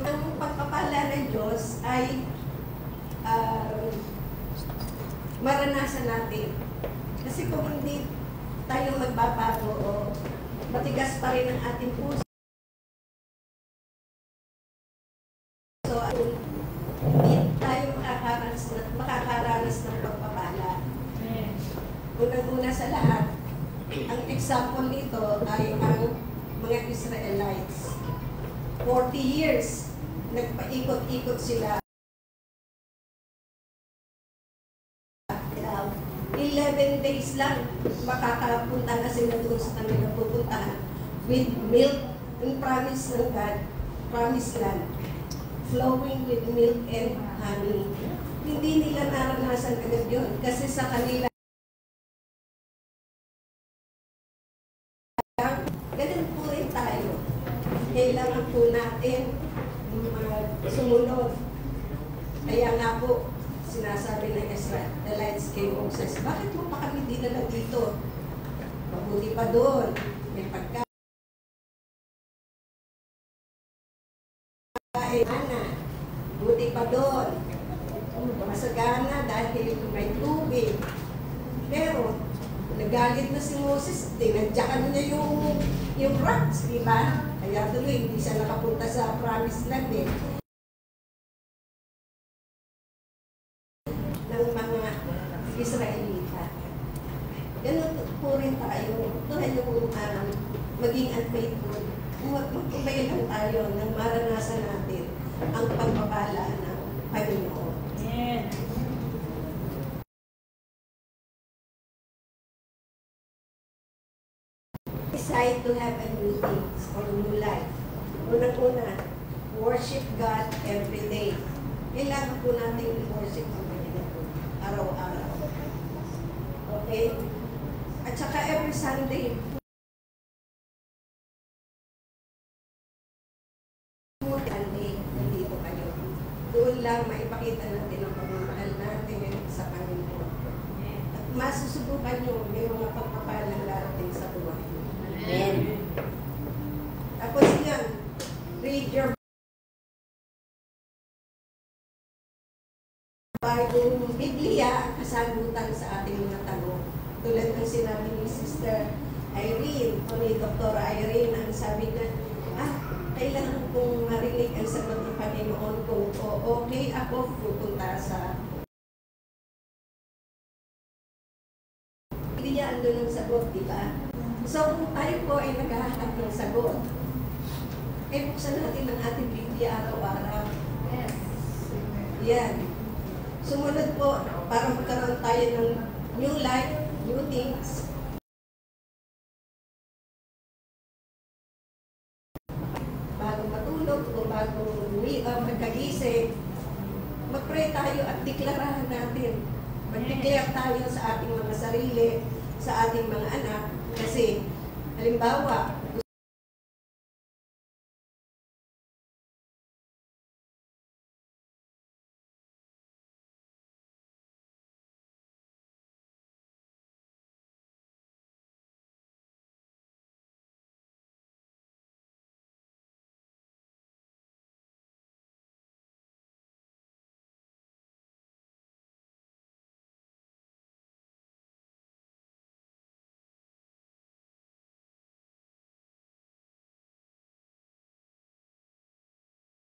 ang pagpapala ng Diyos ay maranasan natin. Kasi kung hindi tayo magbabago o matigas pa rin ang ating puso, so hindi tayo makakaranas ng pagpapala. Unang-una sa lahat, ang example nito ay ang mga Israelites. 40 years, nagpaikot-ikot sila. 11 days lang, makakapunta na sila doon sa kanilang pupuntahan with milk and promise ng God, promised land, flowing with milk and honey. Hindi nila naranasan agad yun kasi sa kanila ganun po rin tayo. Kailangan po natin sumunod. Kaya nga po, sinasabi ng Israelites kay Moses, bakit mo pa kami dinala dito? Mabuti pa doon. May pagkain. Buti pa doon. Masagana dahil may tubig. Pero, nagalit na si Moses, tinadyakan niya yung rocks, di ba? Kaya tuloy, hindi siya nakapunta sa promised land eh. Ng mga Israelita. Ganun po rin tayo. Ito ay yung maging unfaithful. Magkubay lang tayo nang maranasan natin ang pagpapala ng Panginoon. Amen. Decide to have a new things or new life. Unang-una, worship God every day. Kailangan po natin i-worship ang Panginoon araw-araw. Okay? At saka every Sunday, nandito kayo. Doon lang maipakita natin ang pagmamahal natin sa Panginoon. At masusubukan nyo may mga pagpapalang darating sa buhay. Amen. Tapos yan, read your Bible, Biblia, kasagutan sa ating mga tanong. Tulad ng sinabi ni Sister Irene o ni Dr. Irene, ang sabi na, kailangan kong marinig ang sagot ng Panginoon kung okay ako pupunta sa Biblia, andun ang sagot, di ba? So, kung tayo po ay naghahanap ng sagot, buksan natin ang ating Biblia araw-araw. Yes. Yan. Sumunod po para magkaroon tayo ng new life, new things. Bago matulog o bago magkagising, mag-pray tayo at deklarahan natin. Mag-declare tayo sa ating mga sarili, sa ating mga anak. Kasi, halimbawa,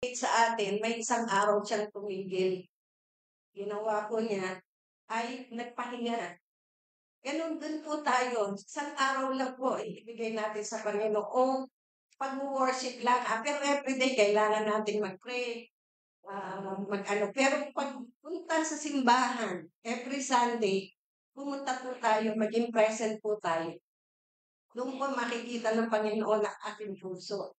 sa atin, may isang araw siyang tumigil. Ginawa ko niya ay nagpahinga. Ganun din po tayo. Isang araw lang po, ibigay natin sa Panginoon. Pag-worship lang. Pero everyday, kailangan natin mag-pray. Pero pag pumunta sa simbahan every Sunday, pumunta po tayo, maging present po tayo. Doon po makikita ng Panginoon ang ating puso.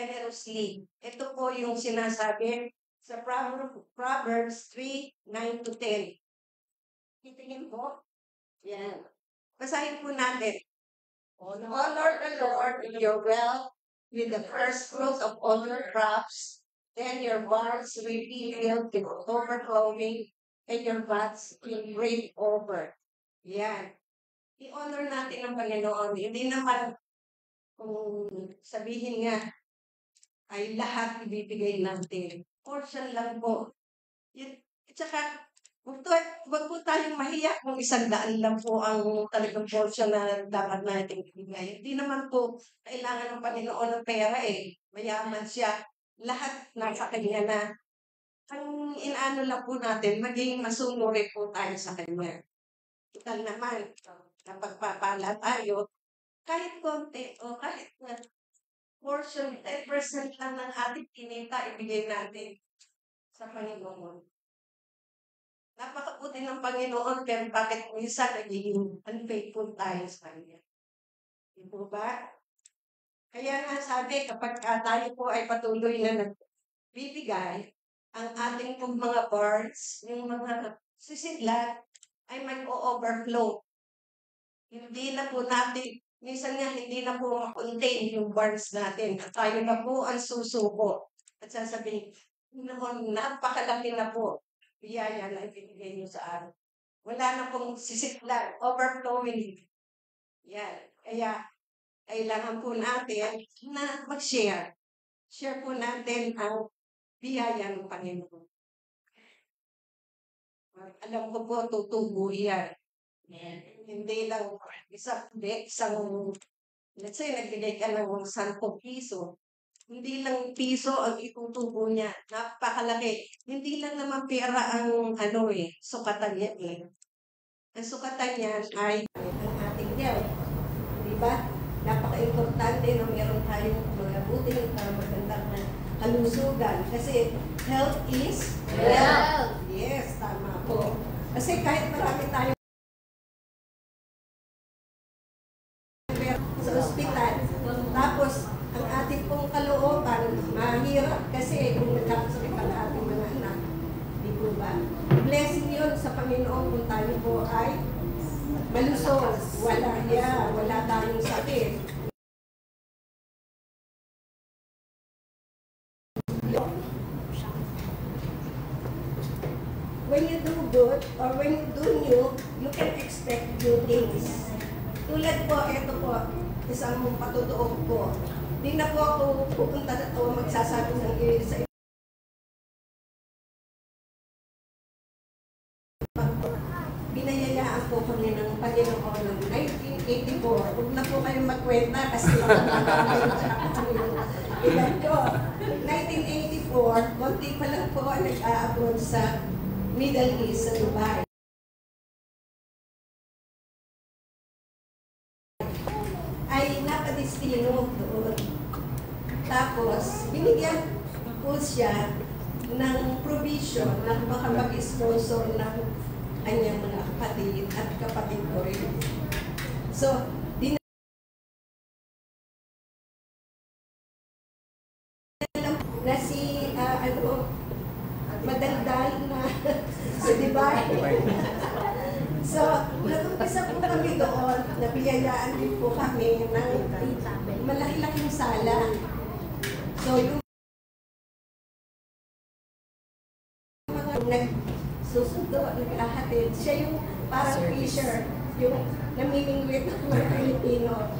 Generously. Ito po yung sinasabi sa Proverbs 3:9-10. Titingin po. Yan. Basahin po natin. Honor the Lord with your wealth, with the first fruits of all your crops, then your barns will be filled with overflowing, and your vats will break over. Yan. I-honor natin ang Panginoon. Hindi naman kung sabihin nga ay lahat ibibigay natin. Portion lang po. At saka, wag po tayong mahiya kung 100 lang po ang talagang portion na dapat natin ibigay. Hindi naman po kailangan ng Panginoon ng pera eh. Mayaman siya. Lahat nasa Kanya na. Ang inaano lang po natin, maging masunuri po tayo sa Kanya. Total naman, kapag papala tayo, kahit konti o kahit na portion, 10% lang ng ating kinita, ibigay natin sa Panginoon. Napakabuti ng Panginoon, pero bakit minsan nagiging unfaithful tayo sa Kanya? Di po ba? Kaya nga sabi, kapag tayo po ay patuloy na nagbibigay, ang ating pong mga barns, yung mga sisidlat, ay mag-o-overflow. Hindi na po natin, minsan nga hindi na po ma-contain yung barns natin. At tayo na po ang susuko. At sasabihin, noon, napakalaki na po. Biyaya na ibigay nyo sa akin. Wala na pong sisiklan, overflowing. Yan. Kaya, kailangan po natin na mag-share. Share po natin ang biyaya ng Panginoon. Alam ko po, tutubo yan. Hindi lang isang, let's say, nagbigay ka ng 10 piso. Hindi lang piso ang itutubo niya. Napakalaki. Hindi lang naman pera ang sukatan niya eh. Ang sukatan niya ay ang ating health. Diba? Napaka-importante na meron tayong mabuting magandang na kalusugan. Kasi health is wealth. Yes, tama po. Kasi kahit marami tayo sa ospital, tapos ang ating pong kalooban, mahirap kasi kung nagkakasakit ang ating mga anak. Di po ba? Blessing yun sa Panginoon kung tayo po ay malusog. Wala tayong sakit. When you do good or when you do new, you can expect new things. Tulad po, ito po, isang patutuog po. Di na po ako pupunta o magsasabi ng sa binayayaan po kami ng Panginoon ng 1984. Huwag na po kayong magkwenta kasi ilan ko. 1984, konti pa lang po nag-a-abroad sa Middle East, sa Dubai. Ay napadestino doon. Tapos, binigyan po siya ng provision na baka mag-sponsor ng kanyang mga kapatid at kapatid ko rin. So, na si, madaldal na si Dubai. So, nag-umpisa po kami doon, nabiyayaan din po kami ng malaki-laking sala. So, yung mga nagsusundo, nag-ahatid, siya yung parang fisher, yung namimingwit ng mga Pilipino.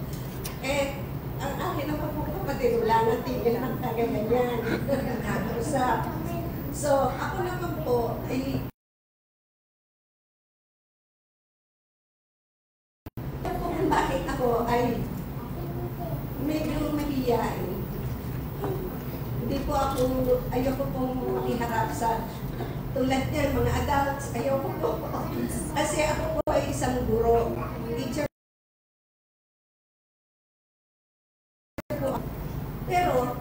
Eh, ang akin naman po kapatid, wala nang tigil ng kagaganyan. So, ako naman po ay bakit ako ay medyo mahiyain. Hindi po ako, ayoko pong makiharap sa tulad yan, mga adults, ayoko po. Kasi ako po ay isang guro, teacher po. Pero,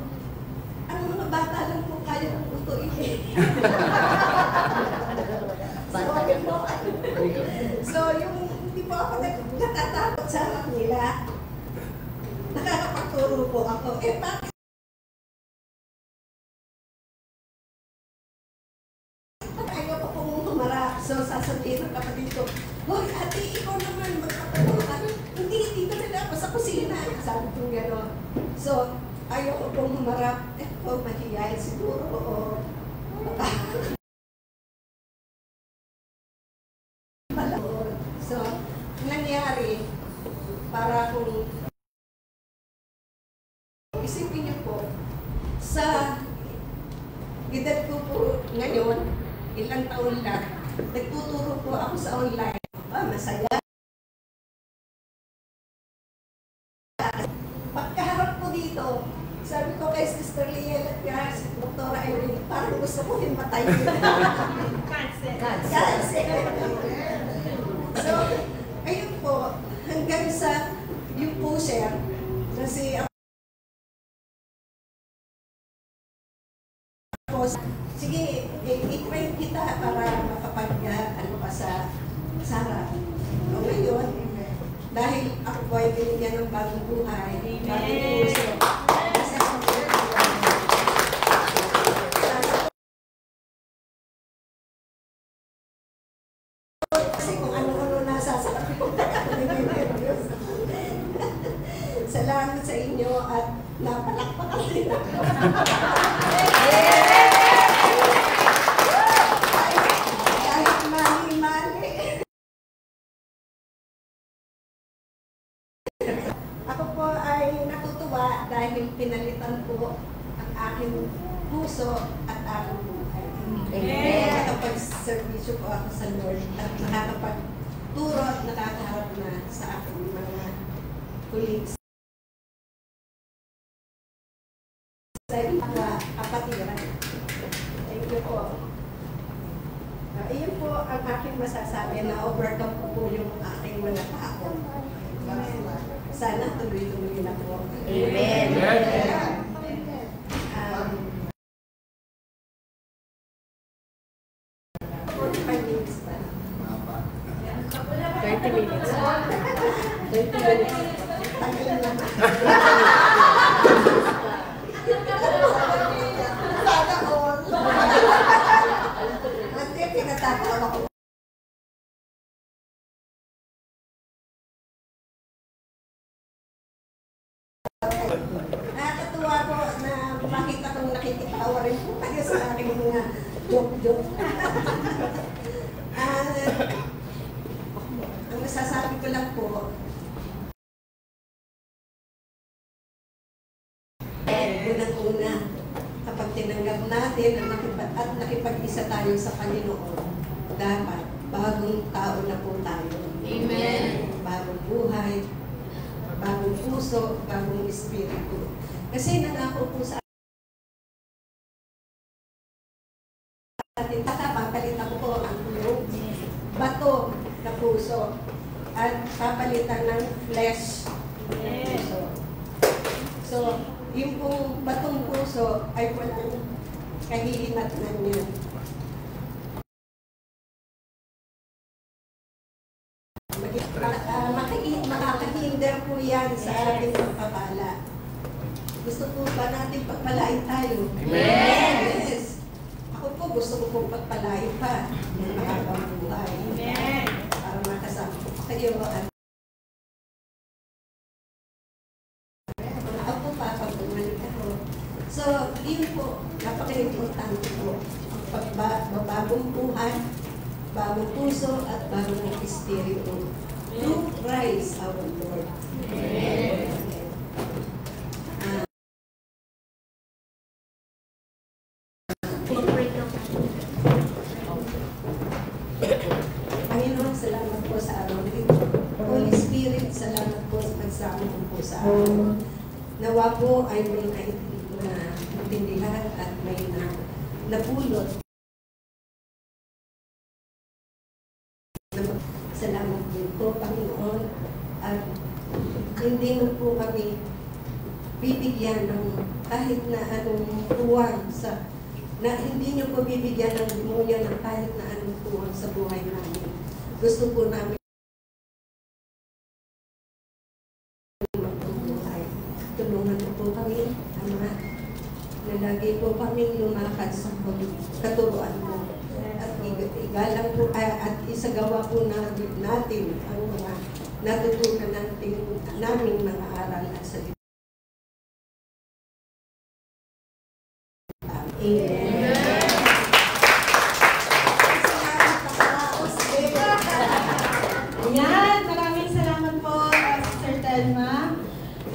So, yung hindi po ako natatakot sa harap nila, nakakapagturo po ako. Bakit ayaw ko pong humarap? So, sasabihin ng kapatid ko, hoy, ate, ikaw naman, magpapaturo ka. Hindi, dito na ako sa kusina. Sabi ko gano'n. So, ayaw ko pong humarap. Kung mahiyain siguro, o so, nangyari, para kung isipin niyo po, sa edad ko po ngayon, ilang taon lang, nagtuturo po ako sa online. Masaya. Pagkaharap ko dito, sabi ko kay Sister Liel at si Dr. Irene, parang gusto ko yung matay. Cancel. So, ayun po, hanggang sa yung pusher, kasi ako, sige, i-train kita para ano ka sa Sarah. O ngayon, dahil ako po ay binigyan ng bagong buhay, bagong puso. Kasi kung ano-ano nasasabi ko, salamat sa inyo at napalakpakan din ako. Kahit mali-mali. Ako po ay natutuwa dahil pinalitan po ang aking puso at aking buhay. Nakapag-servisyo po ako sa Lord at nakakapagturo at nakakaharap na sa aking mga colleagues. Sa mga kapatiran. Thank you po. Iyon po ang aking masasabi na overcome po yung aking mga tao. Sana tuloy-tuloy na po. Amen. Minutes pa. 30 minutes. 30 minutes. Tagal naman. Sana all. Hindi, pinatatawa ko. Nakakatuwa po na makita kong nakikitawa rin po kayo sa aking mga joke-joke. Ang masasabi ko lang po, unang-una, kapag tinanggap natin at nakipag-isa tayo sa Panginoon, dapat bagong tao na po tayo. Amen. Bagong buhay, bagong puso, bagong espiritu. Kasi nangako po sa atin, papalitan ko po ang bato na puso at papalitan ng flesh na puso. So, yung pong batong puso ay walang kahihinatnan niya. Makakahinder po yan sa ating pagpapala. Gusto po ba natin pagpalain tayo? Amen! Yes! Ako po gusto ko pong pagpalain pa ng mahabang buhay. Amen. Para makasama ko kayo at ako pa pag bumalik ako. So, yun po, napaka-importante po. Bagong buhay, bagong puso at bagong espiritu. Through Christ our Lord. Amen. Panginoon, salamat po sa araw na ito. Holy Spirit, salamat po sa pagsama mo po sa araw. Nawa po ay may naintindihan at may napulot. Salamat din po, Panginoon, at hindi mo po kami bibigyan ng kahit na anong puwang sa na hindi niyo po bibigyan ng demonyo ng kahit na anong tuwang sa buhay namin. Gusto po namin magtutuhay. Tulungan niyo po kami, Ama, na lagi po kami lumakad sa katuruan mo. At igalang po, at isagawa po natin ang mga natutunan naming mga aral at sa Amen. Ayan, maraming salamat po, Sister Telma.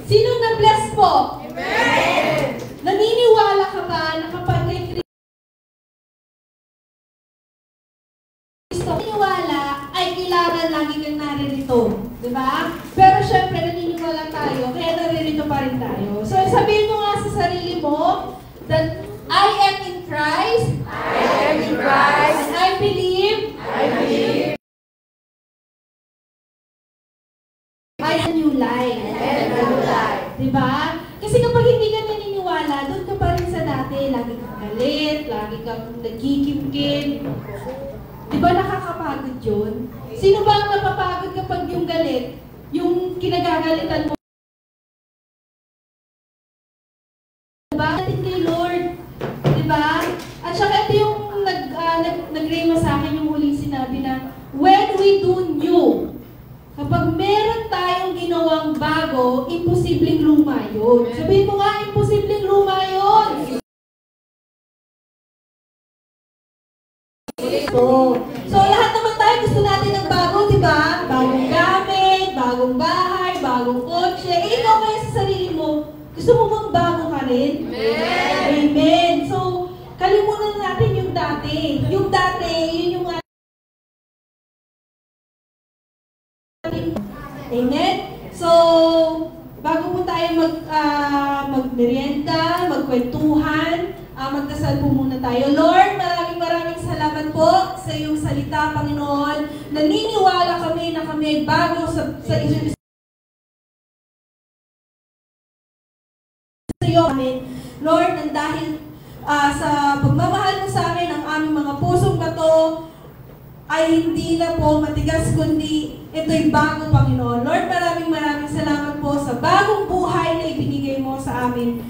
Sinong na-bless po? Amen! Naniniwala ka ba na kapag kay Kristo naniniwala ay kailangan lagi kang naririto? Diba? Pero syempre naniniwala tayo, kaya naririto pa rin tayo. So sabihin mo nga sa sarili mo that I am in Christ. I am in Christ. And I believe. I believe. I have a new life. And a new life. Diba? Kasi kapag hindi ka naniniwala, doon ka pa rin sa dati. Lagi kang galit, lagi kang nagkikimkim. Diba nakakapagod yun? Sino ba ang napapagod kapag yung galit? Yung kinagagalitan mo? Diba? Natin kay Lord. Diba? At saka ito yung nag-rema sa akin yung huling sinabi na when we do new, kapag meron tayong ginawang bago, imposibleng luma yun. Sabihin mo nga, imposibleng luma yun. So lahat naman tayo gusto natin ng bago, di ba? Bagong gamit, bagong bahay, bagong kotse. Eh, ikaw kaya sa sarili mo, gusto mo bang bago ka rin? Amen! Amen! So, kalimutan natin yung dati. Yung dati, yun yung Amen? So, bago po tayo magmerienda, magkwentuhan, magdasal po muna tayo. Lord, maraming salamat po sa iyong salita, Panginoon. Naniniwala kami na kami ay bago sa iyo amin. Lord, nang dahil sa pagmamahal mo sa amin, ang aming mga pusong bato ay hindi na po matigas, kundi ito'y bago, Panginoon. Lord, maraming salamat po sa bagong buhay na ibinigay mo sa amin.